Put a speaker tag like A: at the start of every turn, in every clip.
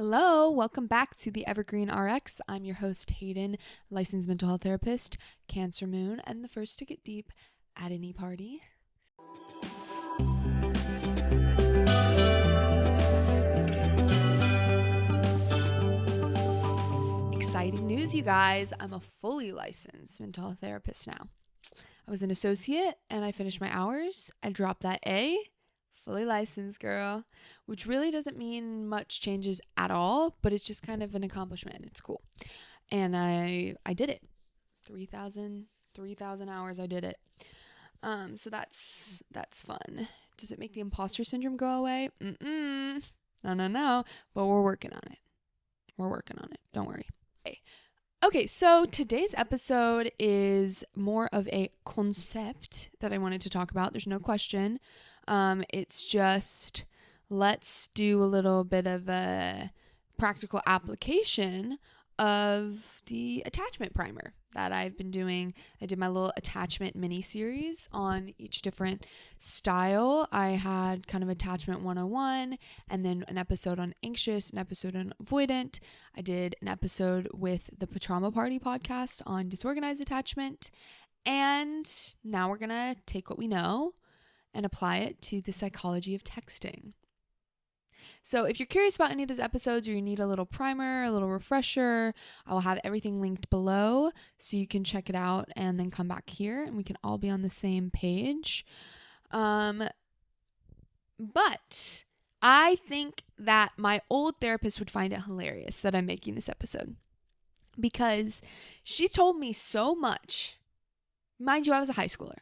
A: Hello, welcome back to the Evergreen RX. I'm your host, Hayden, licensed mental health therapist, Cancer Moon, and the first to get deep at any party. Exciting news, you guys. I'm a fully licensed mental health therapist now. I was an associate and I finished my hours. I dropped that A. Fully licensed, girl, which really doesn't mean much changes at all, but it's just kind of an accomplishment. It's cool. And I did it. 3,000 hours I did it. So that's fun. Does it make the imposter syndrome go away? No. But we're working on it. Don't worry. Okay, so today's episode is more of a concept that I wanted to talk about. There's no question. It's just, let's do a little bit of a practical application of the attachment primer that I've been doing. I did my little attachment mini series on each different style. I had kind of attachment 101 and then an episode on anxious, an episode on avoidant. I did an episode with the Trauma Party podcast on disorganized attachment. And now we're going to take what we know and apply it to the psychology of texting. So if you're curious about any of those episodes or you need a little primer, a little refresher, I will have everything linked below so you can check it out and then come back here and we can all be on the same page. But I think that my old therapist would find it hilarious that I'm making this episode because she told me so much. Mind you, I was a high schooler.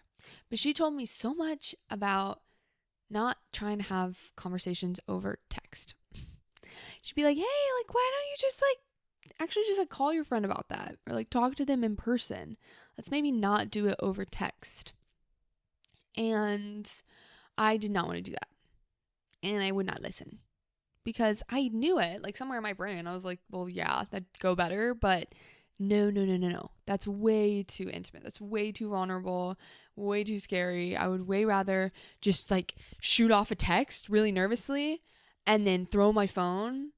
A: But she told me so much about not trying to have conversations over text. She'd be like, hey, like, why don't you just actually just call your friend about that? Or talk to them in person. Let's maybe not do it over text. And I did not want to do that. And I would not listen. Because I knew it, somewhere in my brain. I was like, well, yeah, that'd go better. But no. That's way too intimate. That's way too vulnerable, way too scary. I would way rather just shoot off a text really nervously and then throw my phone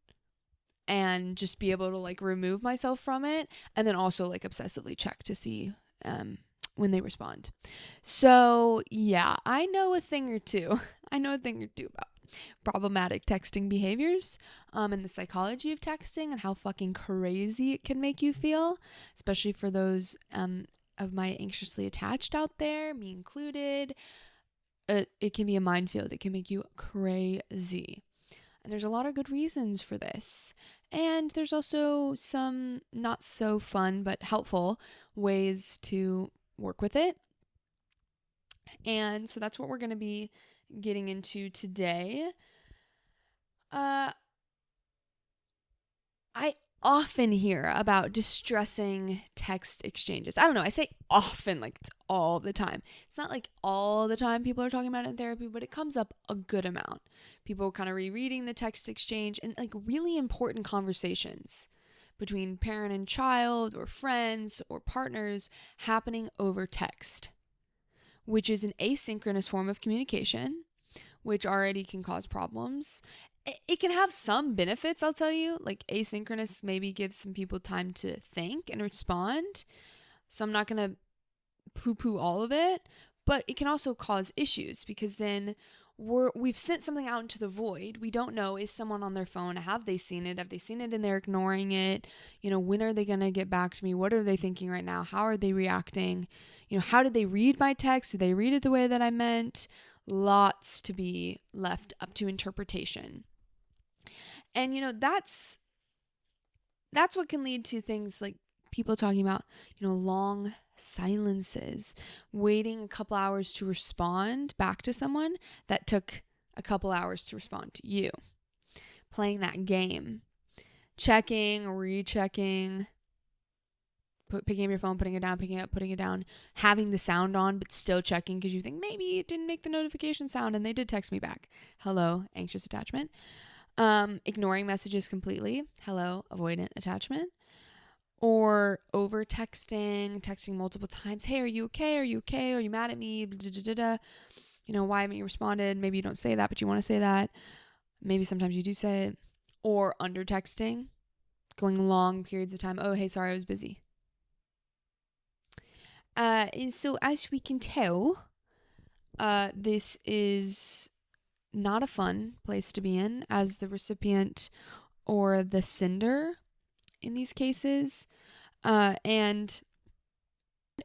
A: and just be able to remove myself from it. And then also obsessively check to see when they respond. So yeah, I know a thing or two about problematic texting behaviors and the psychology of texting and how fucking crazy it can make you feel, especially for those of my anxiously attached out there, me included. It can be a minefield. It can make you crazy. And there's a lot of good reasons for this. And there's also some not so fun but helpful ways to work with it. And so that's what we're going to be getting into today. I often hear about distressing text exchanges. I don't know. I say often, it's all the time. It's not all the time people are talking about it in therapy, but it comes up a good amount. People kind of rereading the text exchange and really important conversations between parent and child or friends or partners happening over text, which is an asynchronous form of communication, which already can cause problems. It can have some benefits, I'll tell you. Asynchronous maybe gives some people time to think and respond. So I'm not going to poo-poo all of it, but it can also cause issues because then we've sent something out into the void. We don't know, is someone on their phone? Have they seen it? Have they seen it and they're ignoring it? When are they going to get back to me? What are they thinking right now? How are they reacting? How did they read my text? Did they read it the way that I meant? Lots to be left up to interpretation. And, that's what can lead to things like people talking about, long silences, waiting a couple hours to respond back to someone that took a couple hours to respond to you. Playing that game, checking, rechecking, picking up your phone, putting it down, picking it up, putting it down, having the sound on, but still checking because you think maybe it didn't make the notification sound and they did text me back. Hello, anxious attachment. Ignoring messages completely. Hello, avoidant attachment. Or over texting multiple times. Hey, are you okay? Are you okay? Are you mad at me? Why haven't you responded? Maybe you don't say that, but you want to say that. Maybe sometimes you do say it. or under texting, going long periods of time. Oh, hey, sorry, I was busy. And so as we can tell, this is not a fun place to be in as the recipient or the sender in these cases. And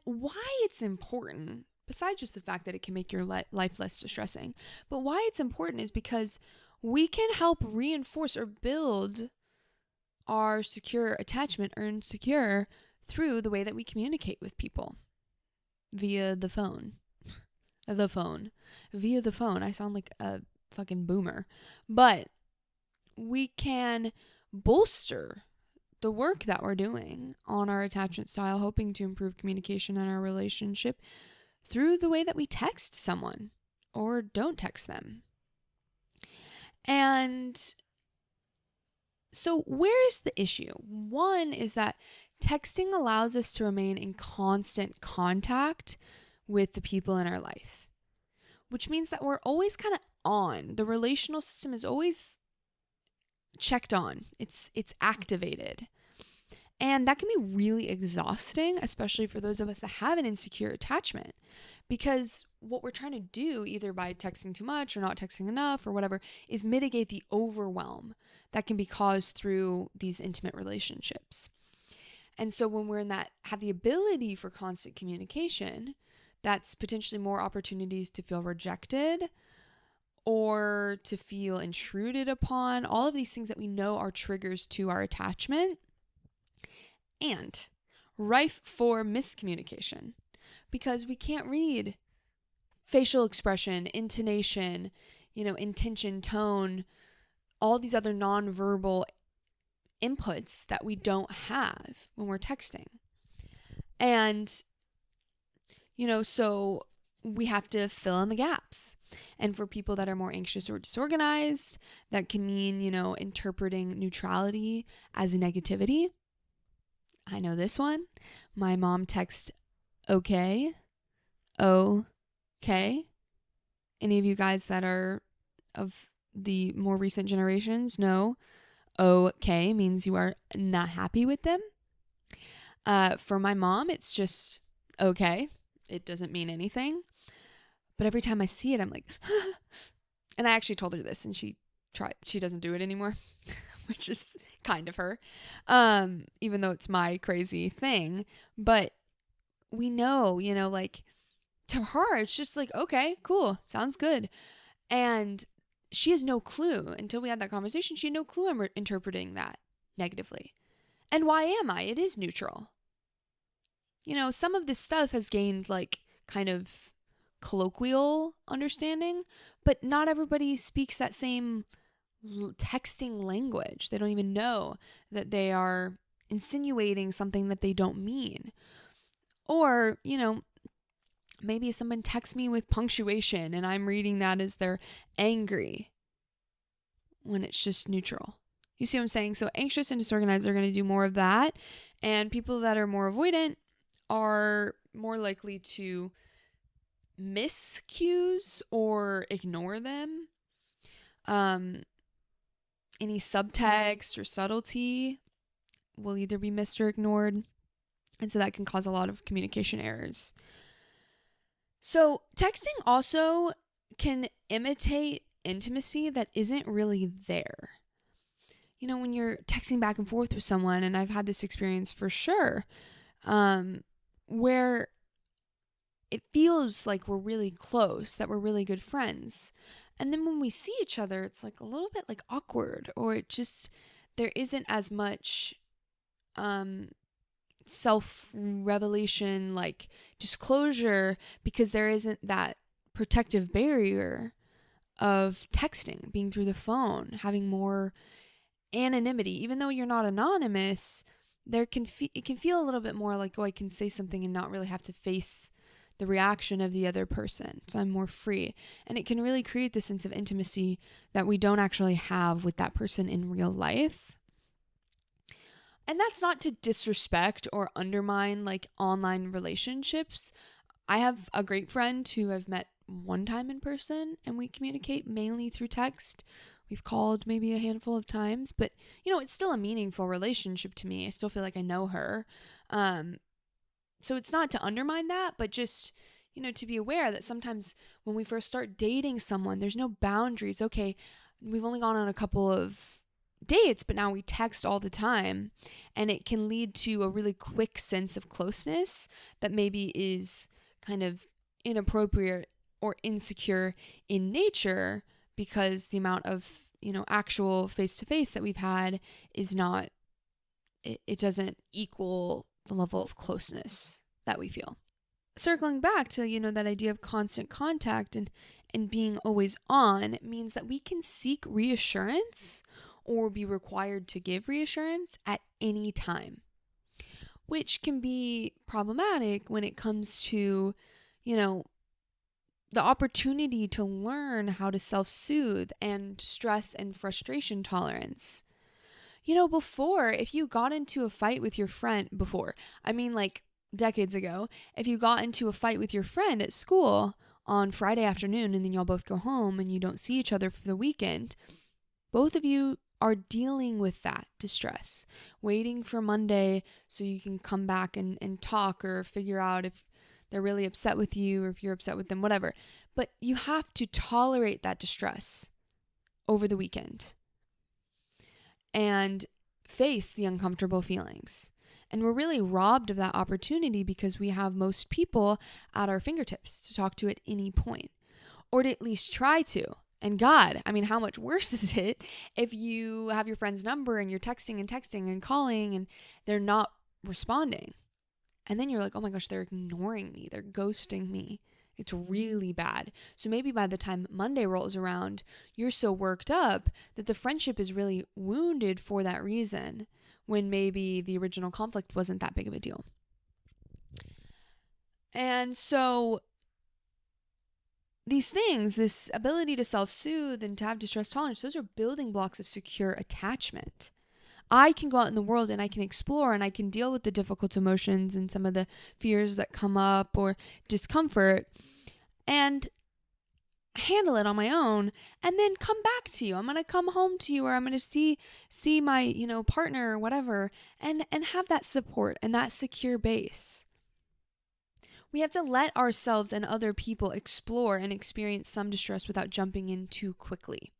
A: why it's important, besides just the fact that it can make your life less distressing, but why it's important is because we can help reinforce or build our secure attachment or insecure through the way that we communicate with people via the phone. Via the phone. I sound like a fucking boomer. But we can bolster the work that we're doing on our attachment style, hoping to improve communication in our relationship through the way that we text someone or don't text them. And so where's the issue? One is that texting allows us to remain in constant contact with the people in our life, which means that we're always kind of on. The relational system is always checked on. It's activated. And that can be really exhausting, especially for those of us that have an insecure attachment, because what we're trying to do, either by texting too much or not texting enough or whatever, is mitigate the overwhelm that can be caused through these intimate relationships. And so when we're in that, have the ability for constant communication, that's potentially more opportunities to feel rejected or to feel intruded upon, all of these things that we know are triggers to our attachment, and rife for miscommunication because we can't read facial expression, intonation, intention, tone, all these other nonverbal inputs that we don't have when we're texting. And, so we have to fill in the gaps. And for people that are more anxious or disorganized, that can mean, interpreting neutrality as a negativity. I know this one. My mom texts okay. Okay. Any of you guys that are of the more recent generations know okay means you are not happy with them. For my mom, it's just okay. It doesn't mean anything. But every time I see it, I'm like, and I actually told her this and she doesn't do it anymore, which is kind of her, even though it's my crazy thing. But we know, to her, it's just like, okay, cool, sounds good. And she has no clue until we had that conversation. She had no clue I'm interpreting that negatively. And why am I? It is neutral. Some of this stuff has gained kind of colloquial understanding, but not everybody speaks that same texting language. They don't even know that they are insinuating something that they don't mean. Or, maybe someone texts me with punctuation and I'm reading that as they're angry when it's just neutral. You see what I'm saying? So anxious and disorganized are going to do more of that. And people that are more avoidant are more likely to miss cues or ignore them. Any subtext or subtlety will either be missed or ignored. And so that can cause a lot of communication errors. So texting also can imitate intimacy that isn't really there. When you're texting back and forth with someone, and I've had this experience for sure, where it feels like we're really close, that we're really good friends. And then when we see each other, it's like a little bit like awkward, or there isn't as much self-revelation, like disclosure, because there isn't that protective barrier of texting, being through the phone, having more anonymity. Even though you're not anonymous, it can feel a little bit more like, I can say something and not really have to face the reaction of the other person. So I'm more free. And it can really create this sense of intimacy that we don't actually have with that person in real life. And that's not to disrespect or undermine online relationships. I have a great friend who I've met one time in person and we communicate mainly through text. We've called maybe a handful of times, but it's still a meaningful relationship to me. I still feel like I know her. So it's not to undermine that, but just, to be aware that sometimes when we first start dating someone, there's no boundaries. Okay, we've only gone on a couple of dates, but now we text all the time, and it can lead to a really quick sense of closeness that maybe is kind of inappropriate or insecure in nature, because the amount of actual face-to-face that we've had is not, it doesn't equal the level of closeness that we feel. Circling back to that idea of constant contact and being always on means that we can seek reassurance or be required to give reassurance at any time, which can be problematic when it comes to the opportunity to learn how to self-soothe and stress and frustration tolerance. Before, if you got into a fight with your friend, like decades ago, if you got into a fight with your friend at school on Friday afternoon and then y'all both go home and you don't see each other for the weekend, both of you are dealing with that distress, waiting for Monday so you can come back and talk or figure out if they're really upset with you or if you're upset with them, whatever. But you have to tolerate that distress over the weekend and face the uncomfortable feelings. And we're really robbed of that opportunity because we have most people at our fingertips to talk to at any point, or to at least try to. And God, how much worse is it if you have your friend's number and you're texting and calling and they're not responding? And then you're like, oh my gosh, they're ignoring me. They're ghosting me. It's really bad. So maybe by the time Monday rolls around, you're so worked up that the friendship is really wounded for that reason, when maybe the original conflict wasn't that big of a deal. And so these things, this ability to self-soothe and to have distress tolerance, those are building blocks of secure attachment. I can go out in the world and I can explore and I can deal with the difficult emotions and some of the fears that come up or discomfort and handle it on my own, and then come back to you. I'm going to come home to you, or I'm going to see my, partner or whatever, and have that support and that secure base. We have to let ourselves and other people explore and experience some distress without jumping in too quickly.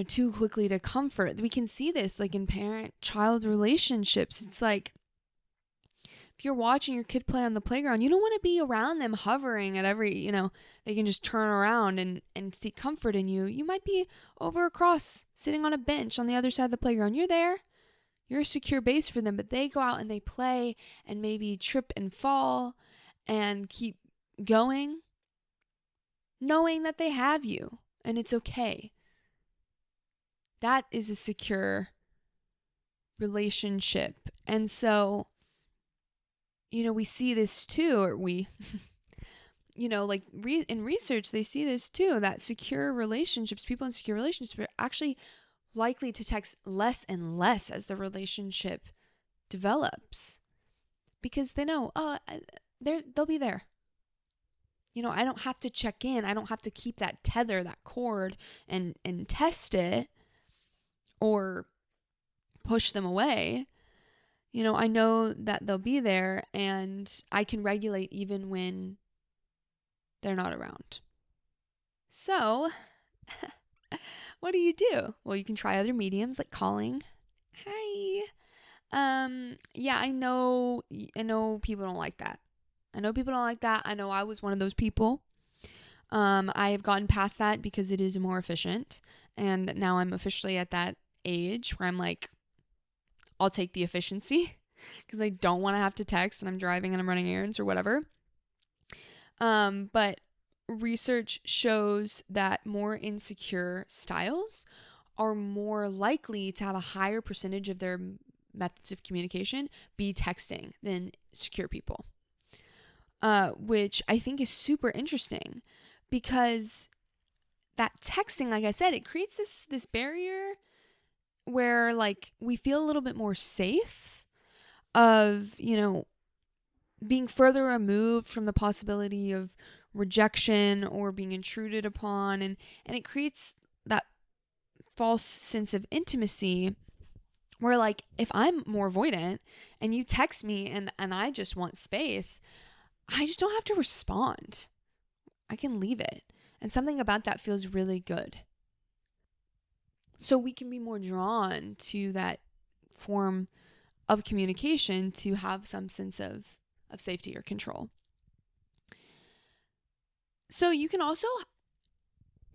A: Too quickly to comfort. We can see this like in parent-child relationships. It's like, if you're watching your kid play on the playground, you don't want to be around them hovering at every, they can just turn around and seek comfort in you. You might be over across, sitting on a bench on the other side of the playground. You're there. You're a secure base for them, but they go out and they play and maybe trip and fall and keep going, knowing that they have you and it's okay. That is a secure relationship. And so, we see this too, or in research, they see this too, that secure relationships, people in secure relationships are actually likely to text less and less as the relationship develops, because they know, they'll be there. I don't have to check in. I don't have to keep that tether, that cord, and test it or push them away. I know that they'll be there and I can regulate even when they're not around. So, what do? Well, you can try other mediums like calling. Hi. Yeah, I know people don't like that. I know I was one of those people. I have gotten past that because it is more efficient. And now I'm officially at that age where I'm like, I'll take the efficiency because I don't want to have to text and I'm driving and I'm running errands or whatever. But research shows that more insecure styles are more likely to have a higher percentage of their methods of communication be texting than secure people, which I think is super interesting, because that texting, like I said, it creates this barrier where like we feel a little bit more safe of, being further removed from the possibility of rejection or being intruded upon. And it creates that false sense of intimacy where, like, if I'm more avoidant and you text me and I just want space, I just don't have to respond. I can leave it. And something about that feels really good. So we can be more drawn to that form of communication to have some sense of safety or control. So you can also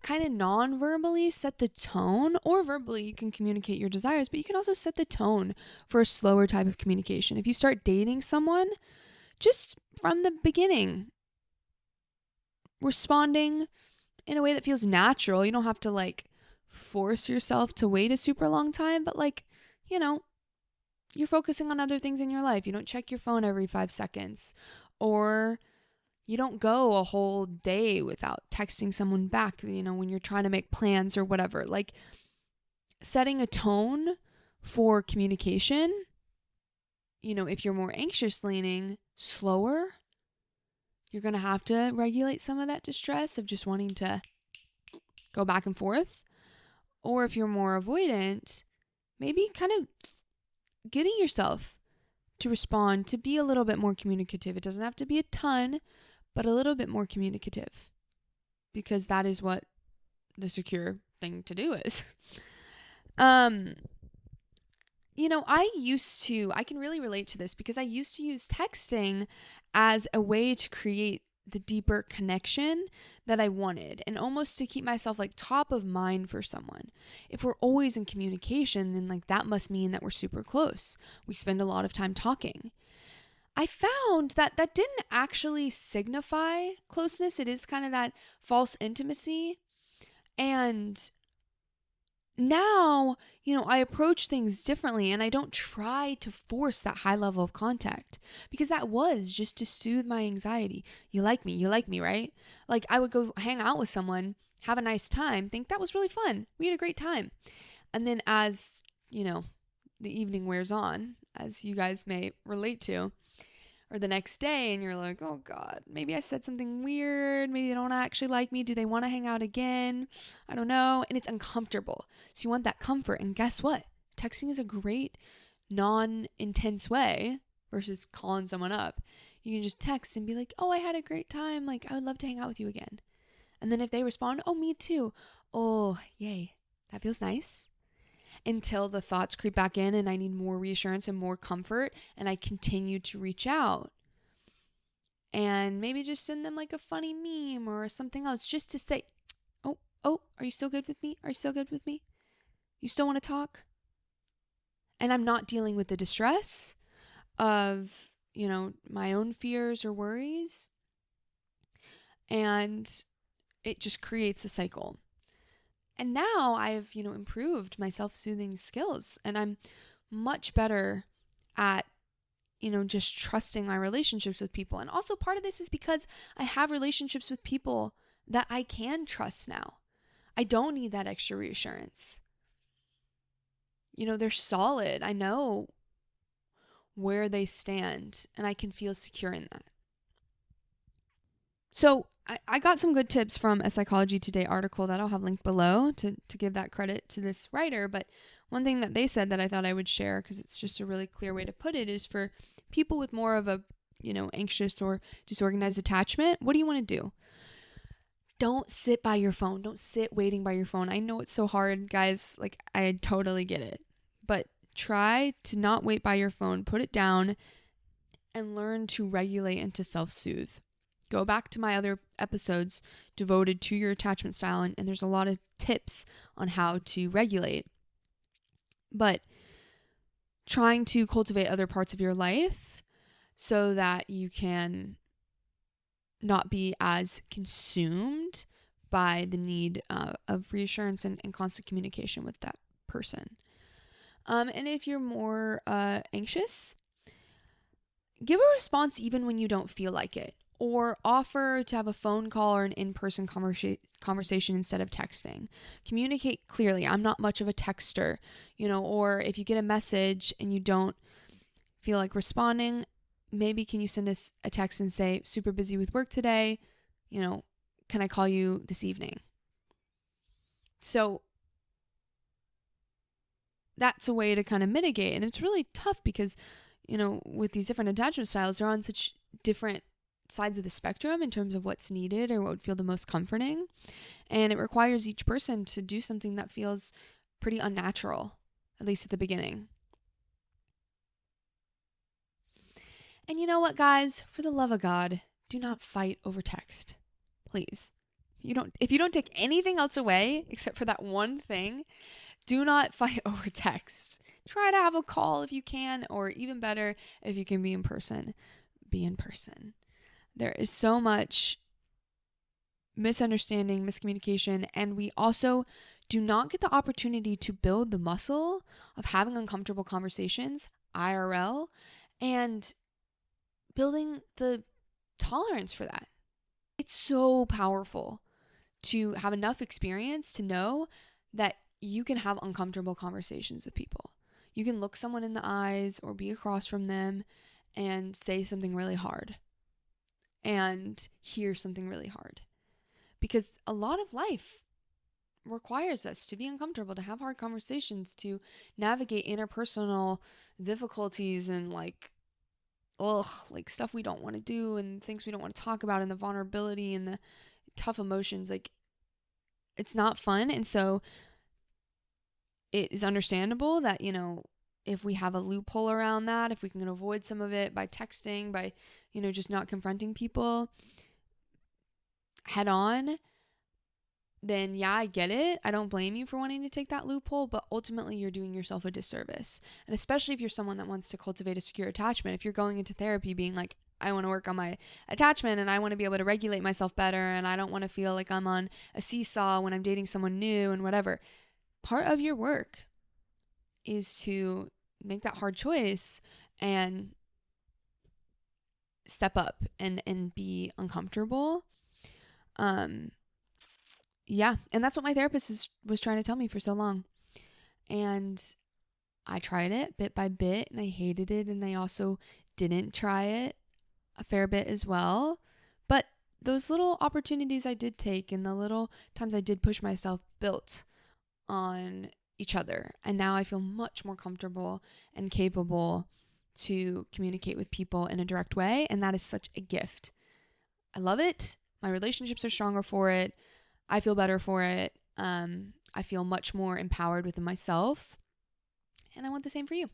A: kind of non-verbally set the tone, or verbally you can communicate your desires, but you can also set the tone for a slower type of communication. If you start dating someone, just from the beginning, responding in a way that feels natural. You don't have to like force yourself to wait a super long time, but like, you know, you're focusing on other things in your life. You don't check your phone every 5 seconds, or you don't go a whole day without texting someone back, you know, when you're trying to make plans or whatever. Like, setting a tone for communication, you know, if you're more anxious leaning, slower, you're going to have to regulate some of that distress of just wanting to go back and forth. Or if you're more avoidant, maybe kind of getting yourself to respond, to be a little bit more communicative. It doesn't have to be a ton, but a little bit more communicative, because that is what the secure thing to do is. You know, I can really relate to this because I used to use texting as a way to create the deeper connection that I wanted, and almost to keep myself like top of mind for someone. If we're always in communication, then like that must mean that we're super close. We spend a lot of time talking. I found that that didn't actually signify closeness. It is kind of that false intimacy. And now, you know, I approach things differently, and I don't try to force that high level of contact, because that was just to soothe my anxiety. You like me, right? Like, I would go hang out with someone, have a nice time, think that was really fun. We had a great time. And then as, you know, the evening wears on, as you guys may relate to, or the next day, and you're like, oh God, maybe I said something weird. Maybe they don't actually like me. Do they want to hang out again? I don't know. And it's uncomfortable. So you want that comfort. And guess what? Texting is a great non-intense way versus calling someone up. You can just text and be like, oh, I had a great time. Like, I would love to hang out with you again. And then if they respond, oh, me too. Oh, yay. That feels nice. Until the thoughts creep back in and I need more reassurance and more comfort, and I continue to reach out and maybe just send them like a funny meme or something else, just to say, oh, are you still good with me? Are you still good with me? You still want to talk? And I'm not dealing with the distress of, you know, my own fears or worries, and it just creates a cycle. And now I've, you know, improved my self-soothing skills, and I'm much better at, you know, just trusting my relationships with people. And also part of this is because I have relationships with people that I can trust now. I don't need that extra reassurance. You know, they're solid. I know where they stand, and I can feel secure in that. So I got some good tips from a Psychology Today article that I'll have linked below to give that credit to this writer. But one thing that they said that I thought I would share, because it's just a really clear way to put it, is for people with more of a, you know, anxious or disorganized attachment, what do you want to do? Don't sit by your phone. Don't sit waiting by your phone. I know it's so hard, guys. Like, I totally get it. But try to not wait by your phone. Put it down and learn to regulate and to self-soothe. Go back to my other episodes devoted to your attachment style, and there's a lot of tips on how to regulate. But trying to cultivate other parts of your life so that you can not be as consumed by the need of reassurance and constant communication with that person. And if you're more anxious, give a response even when you don't feel like it. Or offer to have a phone call or an in-person conversation instead of texting. Communicate clearly. I'm not much of a texter, you know, or if you get a message and you don't feel like responding, maybe can you send us a text and say, super busy with work today, can I call you this evening? So that's a way to kind of mitigate. And it's really tough because, with these different attachment styles, they're on such different sides of the spectrum in terms of what's needed or what would feel the most comforting. And it requires each person to do something that feels pretty unnatural, at least at the beginning. And you know what, guys? For the love of God, do not fight over text. Please. If you don't take anything else away except for that one thing, do not fight over text. Try to have a call if you can, or even better, if you can be in person, be in person. There is so much misunderstanding, miscommunication, and we also do not get the opportunity to build the muscle of having uncomfortable conversations, IRL, and building the tolerance for that. It's so powerful to have enough experience to know that you can have uncomfortable conversations with people. You can look someone in the eyes or be across from them and say something really hard and hear something really hard. Because a lot of life requires us to be uncomfortable, to have hard conversations, to navigate interpersonal difficulties and stuff we don't want to do and things we don't want to talk about, and the vulnerability and the tough emotions. It's not fun. And so it is understandable that, if we have a loophole around that, if we can avoid some of it by texting, by, just not confronting people head on, then yeah, I get it. I don't blame you for wanting to take that loophole, but ultimately you're doing yourself a disservice. And especially if you're someone that wants to cultivate a secure attachment, if you're going into therapy being like, I want to work on my attachment and I want to be able to regulate myself better and I don't want to feel like I'm on a seesaw when I'm dating someone new and whatever. Part of your work is to make that hard choice and step up and be uncomfortable. Yeah, and that's what my therapist was trying to tell me for so long. And I tried it bit by bit and I hated it, and I also didn't try it a fair bit as well. But those little opportunities I did take and the little times I did push myself built on each other. And now I feel much more comfortable and capable to communicate with people in a direct way. And that is such a gift. I love it. My relationships are stronger for it. I feel better for it. I feel much more empowered within myself. And I want the same for you.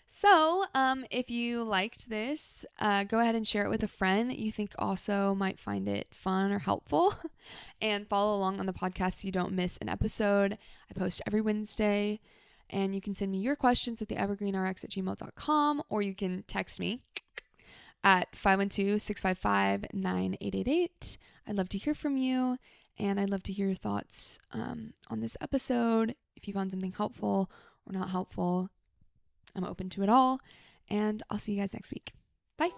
A: So if you liked this, go ahead and share it with a friend that you think also might find it fun or helpful. And follow along on the podcast so you don't miss an episode. I post every Wednesday. And you can send me your questions at theevergreenrx@gmail.com, or you can text me at 512-655-9888. I'd love to hear from you. And I'd love to hear your thoughts on this episode. If you found something helpful or not helpful, I'm open to it all. And I'll see you guys next week. Bye.